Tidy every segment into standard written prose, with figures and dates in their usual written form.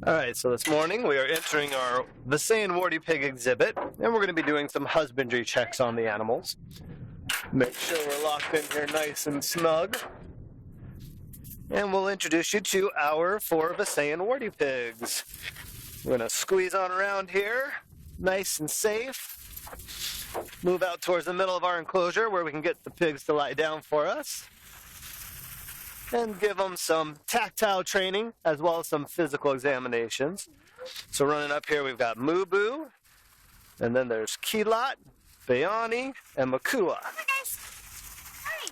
All right, so this morning we are entering our Visayan Warty pig exhibit, and we're going to be doing some husbandry checks on the animals. Make sure we're locked in here nice and snug. And we'll introduce you to our 4 Visayan Warty pigs. We're going to squeeze on around here, nice and safe. Move out towards the middle of our enclosure where we can get the pigs to lie down for us. And give them some tactile training as well as some physical examinations. So running up here we've got Mubu, and then there's Kilat, Bayani, and Makua. Hi guys. Hi.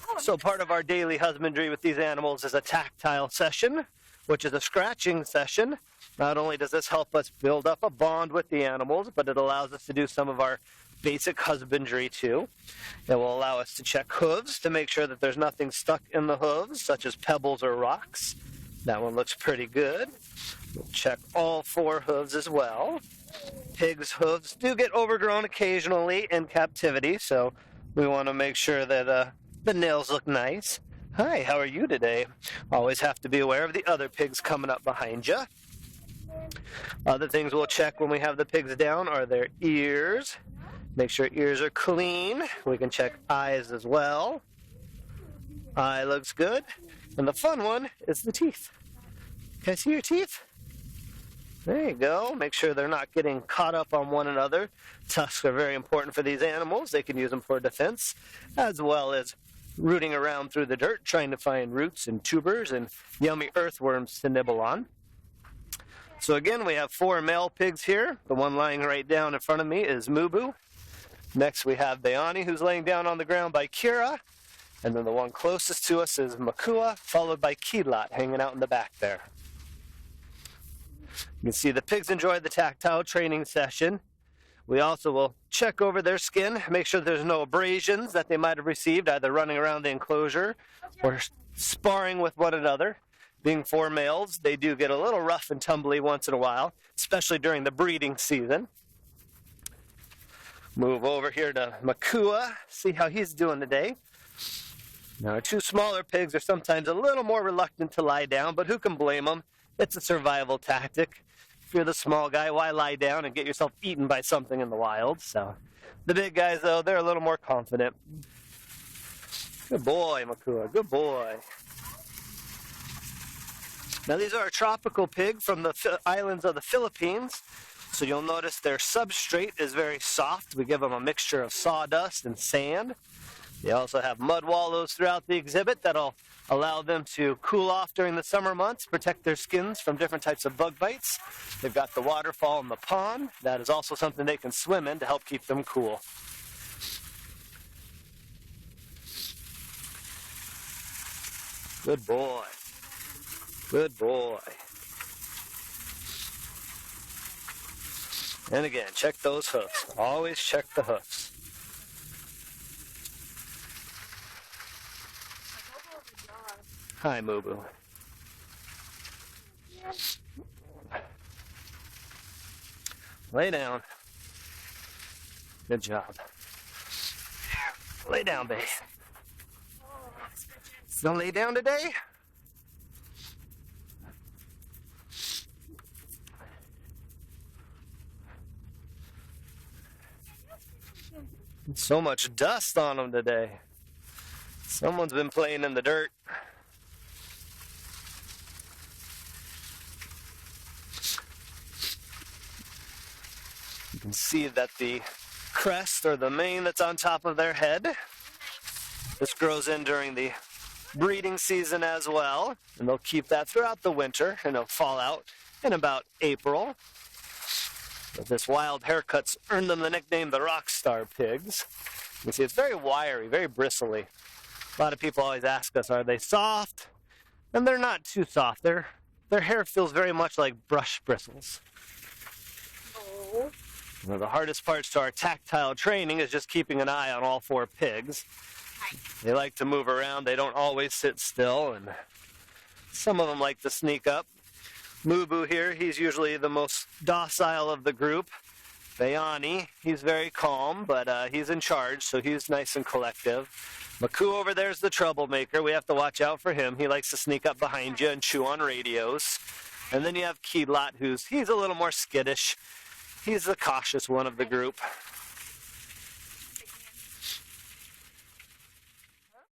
Oh, So part of our daily husbandry with these animals is a tactile session, which is a scratching session. Not only does this help us build up a bond with the animals, but it allows us to do some of our basic husbandry too. It will allow us to check hooves to make sure that there's nothing stuck in the hooves, such as pebbles or rocks. That one looks pretty good. We'll check all 4 hooves as well. Pigs' hooves do get overgrown occasionally in captivity, so we want to make sure that the nails look nice. Hi, how are you today? Always have to be aware of the other pigs coming up behind you. Other things we'll check when we have the pigs down are their ears. Make sure ears are clean. We can check eyes as well. Eye looks good. And the fun one is the teeth. Can I see your teeth? There you go. Make sure they're not getting caught up on one another. Tusks are very important for these animals. They can use them for defense, as well as rooting around through the dirt, trying to find roots and tubers and yummy earthworms to nibble on. So again, we have 4 male pigs here. The one lying right down in front of me is Mubu. Next we have Bayani, who's laying down on the ground by Kira. And then the one closest to us is Makua, followed by Kilat, hanging out in the back there. You can see the pigs enjoyed the tactile training session. We also will check over their skin, make sure there's no abrasions that they might have received, either running around the enclosure or sparring with one another. Being 4 males, they do get a little rough and tumbly once in a while, especially during the breeding season. Move over here to Makua, see how he's doing today. Now, 2 smaller pigs are sometimes a little more reluctant to lie down, but who can blame them? It's a survival tactic. If you're the small guy, why lie down and get yourself eaten by something in the wild? So, the big guys, though, they're a little more confident. Good boy, Makua, good boy. Now, these are a tropical pig from the islands of the Philippines. So you'll notice their substrate is very soft. We give them a mixture of sawdust and sand. They also have mud wallows throughout the exhibit that'll allow them to cool off during the summer months, protect their skins from different types of bug bites. They've got the waterfall in the pond. That is also something they can swim in to help keep them cool. Good boy. Good boy. And again, check those hoofs. Always check the hoofs. Hi, Mubu. Lay down. Good job. Lay down, babe. You gonna lay down today? So much dust on them today. Someone's been playing in the dirt. You can see that the crest or the mane that's on top of their head, this grows in during the breeding season as well, and they'll keep that throughout the winter, and it'll fall out in about April. But this wild haircut's earned them the nickname the rock star pigs. You can see it's very wiry, very bristly. A lot of people always ask us, are they soft? And they're not too soft. Their hair feels very much like brush bristles. Oh. One of the hardest parts to our tactile training is just keeping an eye on all 4 pigs. They like to move around. They don't always sit still, and some of them like to sneak up. Mubu here, he's usually the most docile of the group. Bayani, he's very calm, but he's in charge, so he's nice and collective. Maku over there's the troublemaker. We have to watch out for him. He likes to sneak up behind you and chew on radios. And then you have Keelot, he's a little more skittish. He's the cautious one of the group.